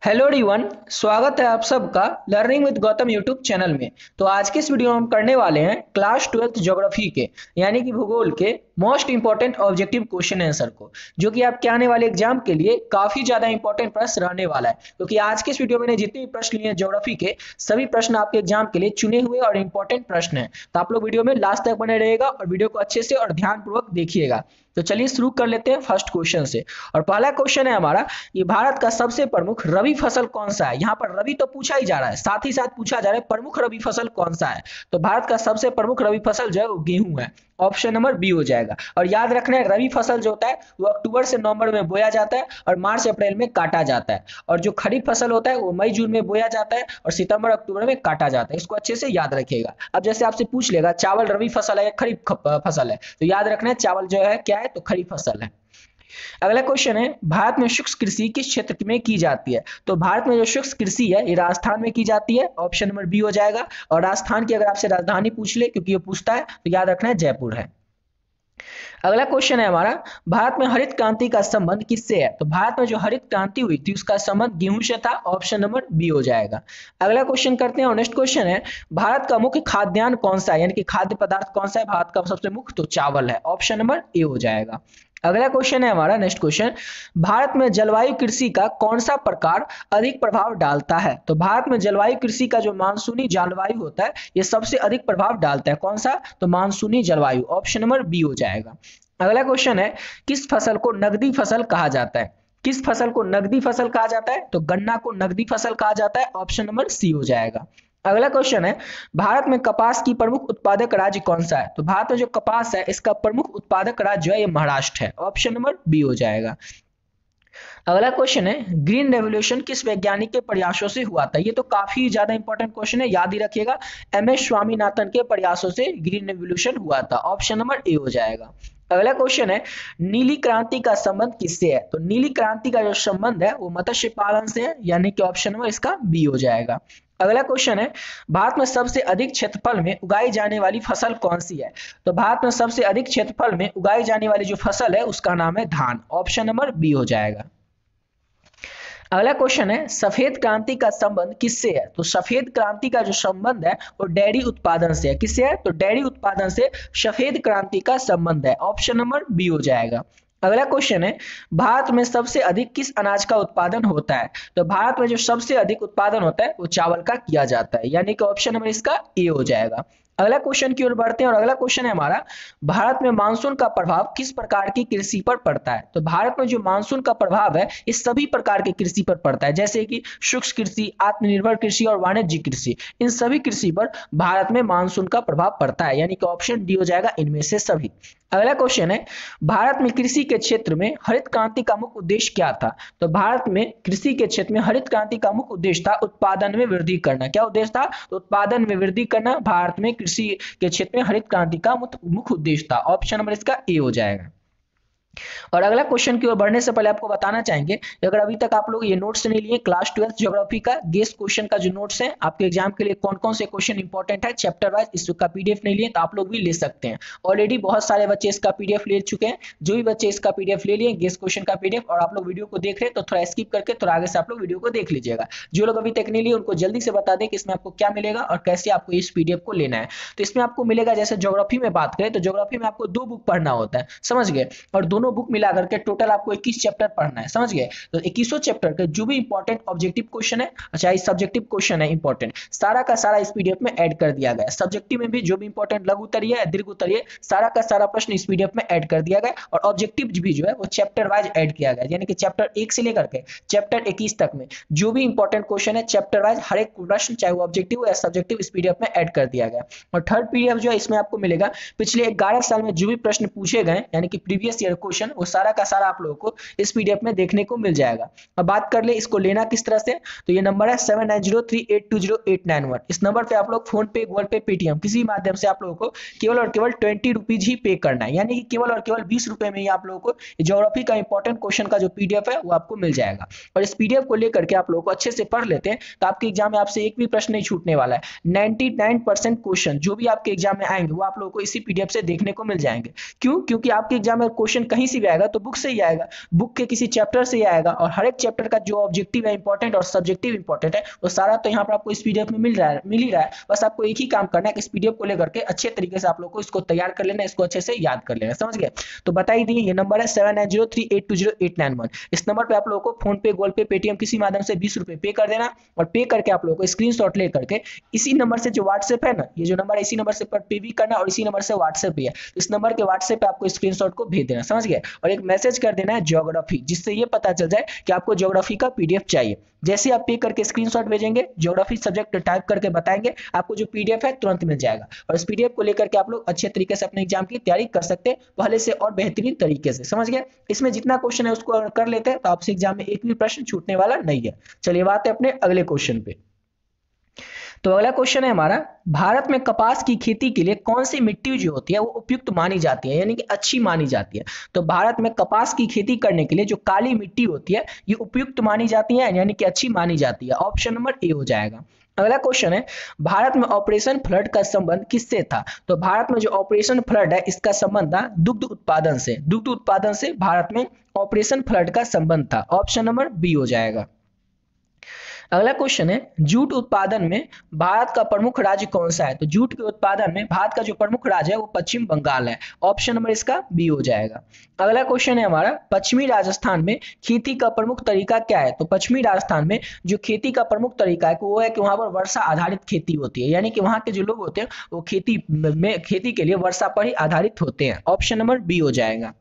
Hello everyone, स्वागत है आप सबका learning with Gautam YouTube channel में। तो आज के इस वीडियो में हम करने वाले हैं क्लास 12th ज्योग्राफी के यानी कि भूगोल के most important objective question answer को, जो कि आपके आने वाले एग्जाम के लिए काफी ज्यादा इंपॉर्टेंट प्रश्न रहने वाला है। क्योंकि आज के इस वीडियो में मैंने जितने भी प्रश्न लिए हैं ज्योग्राफी के, सभी प्रश्न आपके एग्जाम के लिए चुने हुए और इंपॉर्टेंट प्रश्न हैं। तो आप लोग वीडियो में लास्ट तक बने रहेगा और वीडियो को अच्छे से और ध्यानपूर्वक देखिएगा। तो चलिए शुरू कर लेते हैं फर्स्ट क्वेश्चन से। और पहला क्वेश्चन है हमारा, ये भारत का सबसे प्रमुख रबी फसल कौन सा है। यहाँ पर रबी तो पूछा ही जा रहा है, साथ ही साथ पूछा जा रहा है प्रमुख रबी फसल कौन सा है। तो भारत का सबसे प्रमुख रबी फसल जो है वो गेहूं है। ऑप्शन नंबर बी हो जाएगा। और याद रखना है, रबी फसल जो होता है वो अक्टूबर से नवंबर में बोया जाता है और मार्च अप्रैल में काटा जाता है। और जो खरीफ फसल होता है वो मई जून में बोया जाता है और सितंबर अक्टूबर में काटा जाता है। इसको अच्छे से याद रखिएगा। अब जैसे आपसे पूछ लेगा चावल रबी फसल है या खरीफ फसल है, तो याद रखना है चावल जो है क्या है, तो खरीफ फसल है। अगला क्वेश्चन है, भारत में शुष्क कृषि किस क्षेत्र में की जाती है। तो भारत में जो शुष्क कृषि है ये राजस्थान में की जाती है। ऑप्शन नंबर बी हो जाएगा। और राजस्थान की अगर आपसे राजधानी पूछ ले, क्योंकि ये पूछता है, तो याद रखना है जयपुर है। अगला क्वेश्चन है हमारा, भारत में हरित क्रांति का संबंध किससे है। तो भारत में जो हरित क्रांति हुई थी उसका संबंध गेहूं से था। ऑप्शन नंबर बी हो जाएगा। अगला क्वेश्चन करते हैं और नेक्स्ट क्वेश्चन है, भारत का मुख्य खाद्यान्न कौन सा है, यानी कि खाद्य पदार्थ कौन सा है भारत का सबसे मुख्य, तो चावल है। ऑप्शन नंबर ए हो जाएगा। अगला क्वेश्चन है हमारा नेक्स्ट क्वेश्चन, भारत में जलवायु कृषि का कौन सा प्रकार अधिक प्रभाव डालता है। तो भारत में जलवायु कृषि का जो मानसूनी जलवायु होता है ये सबसे अधिक प्रभाव डालता है। कौन सा, तो मानसूनी जलवायु। ऑप्शन नंबर बी हो जाएगा। अगला क्वेश्चन है, किस फसल को नगदी फसल कहा जाता है। किस फसल को नगदी फसल कहा जाता है, तो गन्ना को नगदी फसल कहा जाता है। ऑप्शन नंबर सी हो जाएगा। अगला क्वेश्चन है, भारत में कपास की प्रमुख उत्पादक राज्य कौन सा है। तो भारत में जो कपास है इसका प्रमुख उत्पादक राज्य जो है ये महाराष्ट्र है। ऑप्शन नंबर बी हो जाएगा। अगला क्वेश्चन है, ग्रीन रेवोल्यूशन किस वैज्ञानिक के प्रयासों से हुआ था। ये तो काफी ज्यादा इंपॉर्टेंट क्वेश्चन है, याद ही रखिएगा। एम एस स्वामीनाथन के प्रयासों से ग्रीन रेवोल्यूशन हुआ था। ऑप्शन नंबर ए हो जाएगा। अगला क्वेश्चन है, नीली क्रांति का संबंध किससे है। तो नीली क्रांति का जो संबंध है वो मत्स्य पालन से है, यानी कि ऑप्शन नंबर इसका बी हो जाएगा। अगला क्वेश्चन है, भारत में सबसे अधिक क्षेत्रफल में उगाई जाने वाली फसल कौन सी है। तो भारत में सबसे अधिक क्षेत्रफल में उगाई जाने वाली जो फसल है उसका नाम है धान। ऑप्शन नंबर बी हो जाएगा। अगला क्वेश्चन है, सफेद क्रांति का संबंध किससे है। तो सफेद क्रांति का जो संबंध है वो डेयरी उत्पादन से है। किससे है, तो डेयरी उत्पादन से सफेद क्रांति का संबंध है। ऑप्शन नंबर बी हो जाएगा। अगला क्वेश्चन है, भारत में सबसे अधिक किस अनाज का उत्पादन होता है। तो भारत में जो सबसे अधिक उत्पादन होता है वो चावल का किया जाता है, यानी कि ऑप्शन नंबर इसका ए हो जाएगा। अगला क्वेश्चन की ओर बढ़ते हैं और अगला क्वेश्चन है हमारा, भारत में मानसून का प्रभाव किस प्रकार की कृषि पर पड़ता है। तो भारत में जो मानसून का प्रभाव है इस सभी प्रकार के कृषि पर पड़ता है, जैसे कि शुष्क कृषि, आत्मनिर्भर कृषि और वाणिज्यिक कृषि। इन सभी कृषि पर भारत में मानसून का प्रभाव पड़ता है, यानी कि ऑप्शन डी हो जाएगा इनमें से सभी। अगला क्वेश्चन है, भारत में कृषि के क्षेत्र में हरित क्रांति का मुख्य उद्देश्य क्या था। तो भारत में कृषि के क्षेत्र में हरित क्रांति का मुख्य उद्देश्य था उत्पादन में वृद्धि करना। क्या उद्देश्य था, तो उत्पादन में वृद्धि करना भारत में कृषि के क्षेत्र में हरित क्रांति का मुख्य उद्देश्य था। ऑप्शन नंबर इसका ए हो जाएगा। और अगला क्वेश्चन की ओर बढ़ने से पहले आपको बताना चाहेंगे, अगर अभी तक आप लोग ये नोट्स नहीं लिए क्लास 12th ज्योग्राफी का गेस्ट क्वेश्चन का जो नोट्स है आपके एग्जाम के लिए कौन कौन से क्वेश्चन इंपॉर्टेंट है चैप्टर वाइज, इसका पीडीएफ नहीं लिए तो आप लोग भी ले सकते हैं। ऑलरेडी बहुत सारे बच्चे इसका पीडीएफ ले चुके हैं। जो भी बच्चे इसका पीडीएफ ले लिए गेस्ट क्वेश्चन का पीडीएफ और आप लोग वीडियो को देख रहे हैं तो थोड़ा स्किप करके थोड़ा आगे से आप लोग वीडियो को देख लीजिएगा। जो लोग अभी तक नहीं लिए उनको जल्दी से बता दें कि इसमें आपको क्या मिलेगा और कैसे आपको इस पीडीएफ को लेना है। तो इसमें आपको मिलेगा, जैसे ज्योग्राफी में बात करें तो ज्योग्राफी में आपको 2 बुक पढ़ना होता है, समझ गए। और दोनों बुक मिला करके टोटल आपको 21 चैप्टर पढ़ना है, समझ गए। तो 21 चैप्टर के जो भी इंपॉर्टेंट ऑब्जेक्टिव क्वेश्चन है, अच्छा इस सब्जेक्टिव क्वेश्चन है इंपॉर्टेंट, सारा का सारा इस पीडीएफ में ऐड कर दिया गया है। सब्जेक्टिव में भी जो भी इंपॉर्टेंट लघु उत्तरीय है, दीर्घ उत्तरीय, सारा का सारा प्रश्न इस पीडीएफ में ऐड कर दिया गया और ऑब्जेक्टिव भी जो है वो चैप्टर वाइज ऐड किया गया, यानी कि चैप्टर 1 से लेकर के चैप्टर 21 तक में जो भी इंपॉर्टेंट क्वेश्चन है चैप्टर वाइज हर एक प्रश्न चाहे वो ऑब्जेक्टिव या सब्जेक्टिव इस पीडीएफ में ऐड कर दिया गया। और थर्ड पीडीएफ जो है इसमें आपको मिलेगा पिछले 11 साल में जो भी प्रश्न पूछे गए, यानी कि प्रीवियस ईयर क्वेश्चन, वो सारा का सारा आप लोगों को इस पीडीएफ में देखने को मिल जाएगा। अब बात कर ले इसको लेना किस तरह से, तो ये नंबर है 7903820891। इस नंबर पे आप लोग फोन पे, गूगल पे, पेटीएम किसी माध्यम से आप लोगों को केवल और केवल 20 रुपीज ही पे करना है, यानी कि केवल और केवल 20 रुपए में ही आप लोगों को ज्योग्राफी का इंपॉर्टेंट क्वेश्चन का जो पीडीएफ है वो आपको मिल जाएगा। और इस पीडीएफ को लेकर के आप लोगों को अच्छे से पढ़ लेते हैं तो आपके एग्जाम में आपसे एक भी प्रश्न नहीं छूटने वाला है। 99% क्वेश्चन जो भी आपके एग्जाम में आएंगे वो आप लोगों को इसी पीडीएफ से देखने को मिल जाएंगे। क्यों, क्योंकि आपके एग्जाम में क्वेश्चन कहीं से भी आएगा तो बुक से ही आएगा, बुक के किसी चैप्टर से ही आएगा, और हर एक चैप्टर का जो ऑब्जेक्टिव है इंपॉर्टेंट और सब्जेक्टिव इंपॉर्टेंट है वो सारा तो यहाँ पर आपको इस पीडीएफ में मिल ही रहा है। बस आपको एक ही काम करना है कि इस पीडीएफ को लेकर के अच्छे तरीके से आप लोग को इसको तैयार कर लेना, इसको अच्छे से याद कर लेना, समझ गए। तो बता ही दिए, ये नंबर है 7903820891। इस नंबर पे आप लोगों को फोन पे, गूगल पे, पेटीएम किसी माध्यम से 20 रुपए पे कर देना, और पे करके आप लोगों को स्क्रीनशॉट ले करके इसी नंबर से जो व्हाट्सएप है ना, ये जो नंबर है इसी नंबर से पे भी करना, और इसी नंबर से व्हाट्सएप भी है, इस नंबर के व्हाट्सएप पे आपको स्क्रीनशॉट को भेज देना, समझ गए। और एक मैसेज कर देना है ज्योग्राफी, जिससे ये पता चल जाए कि आपको ज्योग्राफी का पीडीएफ चाहिए। जैसे आप पे करके स्क्रीनशॉट भेजेंगे, ज्योग्राफी सब्जेक्ट टाइप करके बताएंगे, आपको जो पीडीएफ है तुरंत मिल जाएगा, और इस पीडीएफ को लेकर के आप लोग अच्छे तरीके से अपने एग्जाम की तैयारी कर सकते हैं पहले से और बेहतरीन तरीके से, समझ गए। इसमें जितना क्वेश्चन है उसको कर लेते हैं तो आपसे एग्जाम में एक भी प्रश्न छूटने वाला नहीं है। चलिए बात है अपने अगले क्वेश्चन पे। तो अगला क्वेश्चन है हमारा, भारत में कपास की खेती के लिए कौन सी मिट्टी जो होती है वो उपयुक्त मानी जाती है, यानी कि अच्छी मानी जाती है। तो भारत में कपास की खेती करने के लिए जो काली मिट्टी होती है ये उपयुक्त मानी जाती है, यानी कि अच्छी मानी जाती है। ऑप्शन नंबर ए हो जाएगा। अगला क्वेश्चन है, भारत में ऑपरेशन फ्लड का संबंध किससे था। तो भारत में जो ऑपरेशन फ्लड है इसका संबंध था दुग्ध उत्पादन से, दुग्ध उत्पादन से भारत में ऑपरेशन फ्लड का संबंध था। ऑप्शन नंबर बी हो जाएगा। अगला क्वेश्चन है, जूट उत्पादन में भारत का प्रमुख राज्य कौन सा है। तो जूट के उत्पादन में भारत का जो प्रमुख राज्य है वो पश्चिम बंगाल है। ऑप्शन नंबर इसका बी हो जाएगा। अगला क्वेश्चन है हमारा, पश्चिमी राजस्थान में खेती का प्रमुख तरीका क्या है। तो पश्चिमी राजस्थान में जो खेती का प्रमुख तरीका है वो है कि वहां पर वर्षा आधारित खेती होती है, यानी कि वहां के जो लोग होते हैं वो खेती के लिए वर्षा पर ही आधारित होते हैं। ऑप्शन नंबर बी हो जाएगा।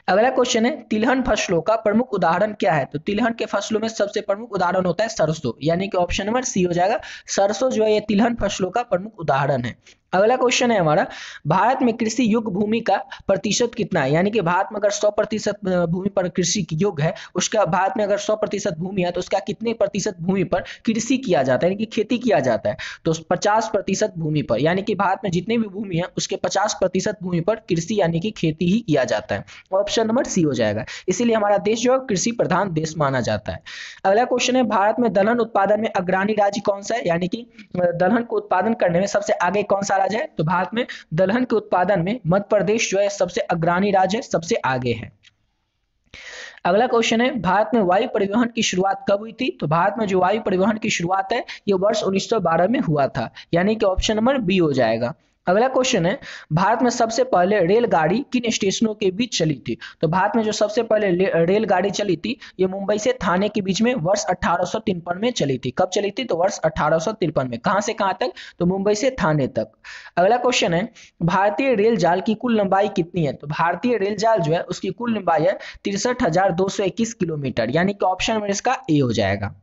अगला क्वेश्चन है, तिलहन फसलों का प्रमुख उदाहरण क्या है। तो तिलहन के फसलों में सबसे प्रमुख उदाहरण होता है सरसों, यानी कि ऑप्शन नंबर सी हो जाएगा। सरसों जो है ये तिलहन फसलों का प्रमुख उदाहरण है। अगला क्वेश्चन है हमारा, भारत में कृषि युग भूमि का प्रतिशत कितना है, यानी कि भारत में अगर 100% भूमि पर कृषि की योग है, उसका भारत में अगर 100% भूमि है तो उसका कितने प्रतिशत भूमि पर कृषि किया जाता है, यानी कि खेती किया जाता है। तो 50% भूमि पर, यानी कि भारत में जितनी भी भूमि है उसके 50% भूमि पर कृषि यानी कि खेती ही किया जाता है। ऑप्शन नंबर सी हो जाएगा। इसीलिए हमारा देश जो है कृषि प्रधान देश माना जाता है। अगला क्वेश्चन है, भारत में दलहन उत्पादन में अग्रणी राज्य कौन सा है, यानी कि दलहन को उत्पादन करने में सबसे आगे कौन सा राज्य है। तो भारत में दलहन के उत्पादन में मध्य प्रदेश जो है सबसे अग्रणी राज्य है, सबसे आगे है। अगला क्वेश्चन है, भारत में वायु परिवहन की शुरुआत कब हुई थी। तो भारत में जो वायु परिवहन की शुरुआत है ये वर्ष 1912 में हुआ था, यानी कि ऑप्शन नंबर बी हो जाएगा। अगला क्वेश्चन है, भारत में सबसे पहले रेलगाड़ी किन स्टेशनों के बीच चली थी। तो भारत में जो सबसे पहले रेलगाड़ी चली थी ये मुंबई से थाने के बीच में वर्ष 1853 में चली थी। कब चली थी। तो वर्ष 1853 में। कहां से कहां तक। तो मुंबई से थाने तक। अगला क्वेश्चन है, भारतीय रेल जाल की कुल लंबाई कितनी है। तो भारतीय रेल जाल जो है उसकी कुल लंबाई है 63,221 किलोमीटर, यानी कि ऑप्शन नंबर इसका ए हो जाएगा।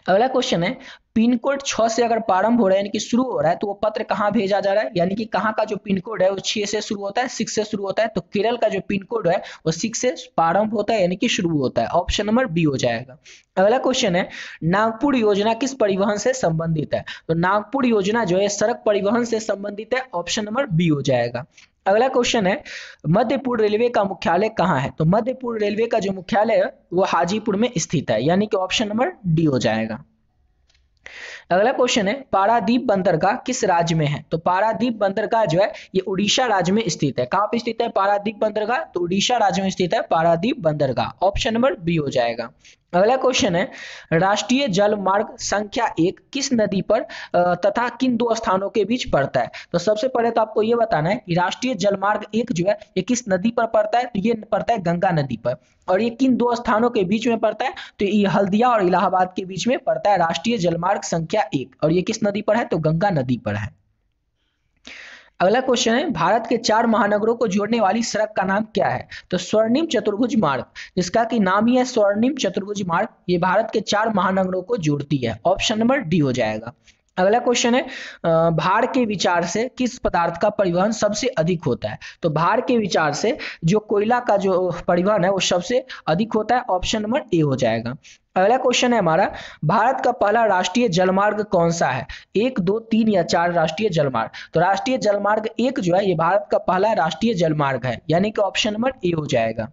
अगला क्वेश्चन है, पिन कोड 6 से अगर प्रारंभ हो रहा है यानी कि शुरू हो रहा है तो वो पत्र कहाँ भेजा जा रहा है, यानी कि कहाँ का जो पिन कोड है वो 6 से शुरू होता है, 6 से शुरू होता है। तो केरल का जो पिन कोड है वो 6 से प्रारंभ होता है, यानी कि शुरू होता है। ऑप्शन नंबर बी हो जाएगा। अगला क्वेश्चन है, नागपुर योजना किस परिवहन से संबंधित है। तो नागपुर योजना जो है सड़क परिवहन से संबंधित है। ऑप्शन नंबर बी हो जाएगा। अगला क्वेश्चन है, मध्य पूर्व रेलवे का मुख्यालय कहाँ है। तो मध्य पूर्व रेलवे का जो मुख्यालय है वो हाजीपुर में स्थित है, यानी कि ऑप्शन नंबर डी हो जाएगा। अगला क्वेश्चन है, पारादीप बंदरगाह किस राज्य में है। तो पारादीप बंदरगाह जो है ये उड़ीसा राज्य में स्थित है। कहां पे स्थित है पारादीप बंदरगाह। तो उड़ीसा राज्य में स्थित है पारादीप बंदरगाह। ऑप्शन नंबर बी हो जाएगा। अगला क्वेश्चन है, राष्ट्रीय जल मार्ग संख्या 1 किस नदी पर तथा किन दो स्थानों के बीच पड़ता है। तो सबसे पहले तो आपको यह बताना है कि राष्ट्रीय जल मार्ग 1 जो है ये किस नदी पर पड़ता है। तो ये पड़ता है गंगा नदी पर। और ये किन दो स्थानों के बीच में पड़ता है। तो ये हल्दिया और इलाहाबाद के बीच में पड़ता है राष्ट्रीय जलमार्ग संख्या 1। और ये किस नदी पर है। तो गंगा नदी पर है। अगला क्वेश्चन है, भारत के 4 महानगरों को जोड़ने वाली सड़क का नाम क्या है। तो स्वर्णिम चतुर्भुज मार्ग, जिसका कि नाम ही है स्वर्णिम चतुर्भुज मार्ग, ये भारत के 4 महानगरों को जोड़ती है। ऑप्शन नंबर डी हो जाएगा। अगला क्वेश्चन है, भार के विचार से किस पदार्थ का परिवहन सबसे अधिक होता है। तो भार के विचार से जो कोयला का जो परिवहन है वो सबसे अधिक होता है। ऑप्शन नंबर ए हो जाएगा। अगला क्वेश्चन है हमारा, भारत का पहला राष्ट्रीय जलमार्ग कौन सा है। 1, 2, 3 या 4 राष्ट्रीय जलमार्ग। तो राष्ट्रीय जलमार्ग 1 जो है ये भारत का पहला राष्ट्रीय जलमार्ग है, यानी कि ऑप्शन नंबर ए हो जाएगा।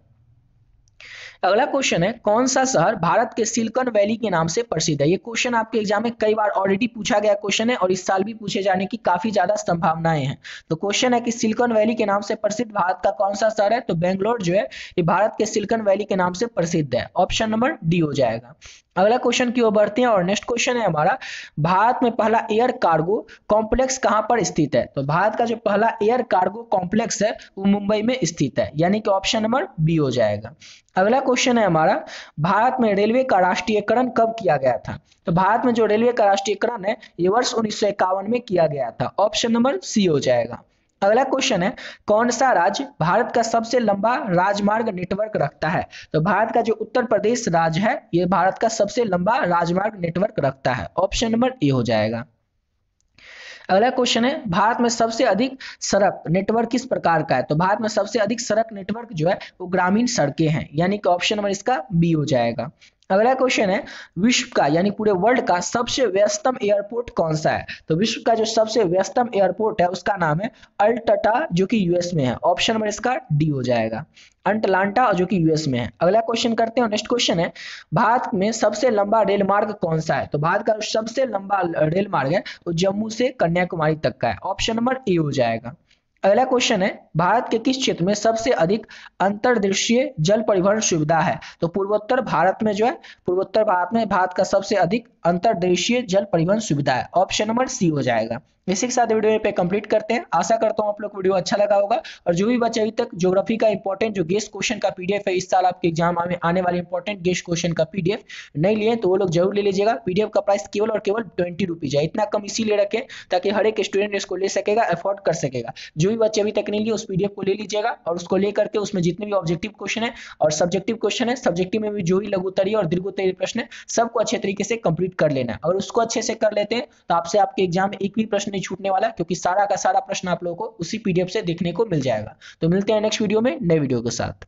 अगला क्वेश्चन है, कौन सा शहर भारत के सिलिकॉन वैली के नाम से प्रसिद्ध है। ये क्वेश्चन आपके एग्जाम में कई बार ऑलरेडी पूछा गया क्वेश्चन है और इस साल भी पूछे जाने की काफी ज्यादा संभावनाएं हैं। तो क्वेश्चन है कि सिलिकॉन वैली के नाम से प्रसिद्ध भारत का कौन सा शहर है। तो बेंगलोर जो है ये भारत के सिलिकॉन वैली के नाम से प्रसिद्ध है। ऑप्शन नंबर डी हो जाएगा। अगला क्वेश्चन की ओर बढ़ते हैं और नेक्स्ट क्वेश्चन है हमारा, भारत में पहला एयर कार्गो कॉम्प्लेक्स कहां पर स्थित है। तो भारत का जो पहला एयर कार्गो कॉम्प्लेक्स है वो मुंबई में स्थित है, यानी कि ऑप्शन नंबर बी हो जाएगा। अगला क्वेश्चन है हमारा, भारत में रेलवे का राष्ट्रीयकरण कब किया गया था। तो भारत में जो रेलवे का राष्ट्रीयकरण है ये वर्ष 1951 में किया गया था। ऑप्शन नंबर सी हो जाएगा। अगला क्वेश्चन है, कौन सा राज्य भारत का सबसे लंबा राजमार्ग नेटवर्क रखता है। तो भारत का जो उत्तर प्रदेश राज्य है ये भारत का सबसे लंबा राजमार्ग नेटवर्क रखता है। ऑप्शन नंबर ए हो जाएगा। अगला क्वेश्चन है, भारत में सबसे अधिक सड़क नेटवर्क किस प्रकार का है। तो भारत में सबसे अधिक सड़क नेटवर्क जो है वो ग्रामीण सड़कें हैं, यानी कि ऑप्शन नंबर इसका बी हो जाएगा। अगला क्वेश्चन है, विश्व का यानी पूरे वर्ल्ड का सबसे व्यस्तम एयरपोर्ट कौन सा है। तो विश्व का जो सबसे व्यस्तम एयरपोर्ट है उसका नाम है अल्टटा, जो कि यूएस में है। ऑप्शन नंबर इसका डी हो जाएगा, अटलांटा, जो कि यूएस में है। अगला क्वेश्चन करते हैं। नेक्स्ट क्वेश्चन है, भारत में सबसे लंबा रेल मार्ग कौन सा है। तो भारत का सबसे लंबा रेल मार्ग है वो जम्मू से कन्याकुमारी तक का है। ऑप्शन नंबर ए हो जाएगा। अगला क्वेश्चन है, भारत के किस क्षेत्र में सबसे अधिक अंतर्देशीय जल परिवहन सुविधा है। तो पूर्वोत्तर भारत में जो है, पूर्वोत्तर भारत में भारत का सबसे अधिक अंतर्देशीय जल परिवहन सुविधा है। ऑप्शन नंबर सी हो जाएगा। इसी के साथ वीडियो पे कंप्लीट करते हैं। आशा करता हूं आप लोग को वीडियो अच्छा लगा होगा और जो भी बच्चे अभी तक ज्योग्राफी का इंपॉर्टेंट जो गेस्ट क्वेश्चन का पीडीएफ है, इस साल आपके एग्जाम में आने वाले इंपॉर्टेंट गेस्ट क्वेश्चन का पीडीएफ नहीं लिए तो वो लोग जरूर ले लीजिएगा। पीडीएफ का प्राइस केवल और केवल 20 रुपीज है। इतना कम इसीलिए रखें ताकि हर एक स्टूडेंट इसको ले सकेगा, अफोर्ड कर सकेगा। जो भी बच्चे अभी तक नहीं लिए उस पीडीएफ को ले लीजिएगा और उसको लेकर के उसमें जितने भी ऑब्जेक्टिव क्वेश्चन है और सब्जेक्टिव क्वेश्चन है, सब्जेक्टिव में भी जो भी लघुत्तरीय और दीर्घोत्तरीय प्रश्न है सबको अच्छे तरीके से कंप्लीट कर लेना है। और उसको अच्छे से कर लेते हैं तो आपसे आपके एग्जाम में एक भी प्रश्न नहीं छूटने वाला, क्योंकि सारा का सारा प्रश्न आप लोगों को उसी पीडीएफ से देखने को मिल जाएगा। तो मिलते हैं नेक्स्ट वीडियो में नए वीडियो के साथ।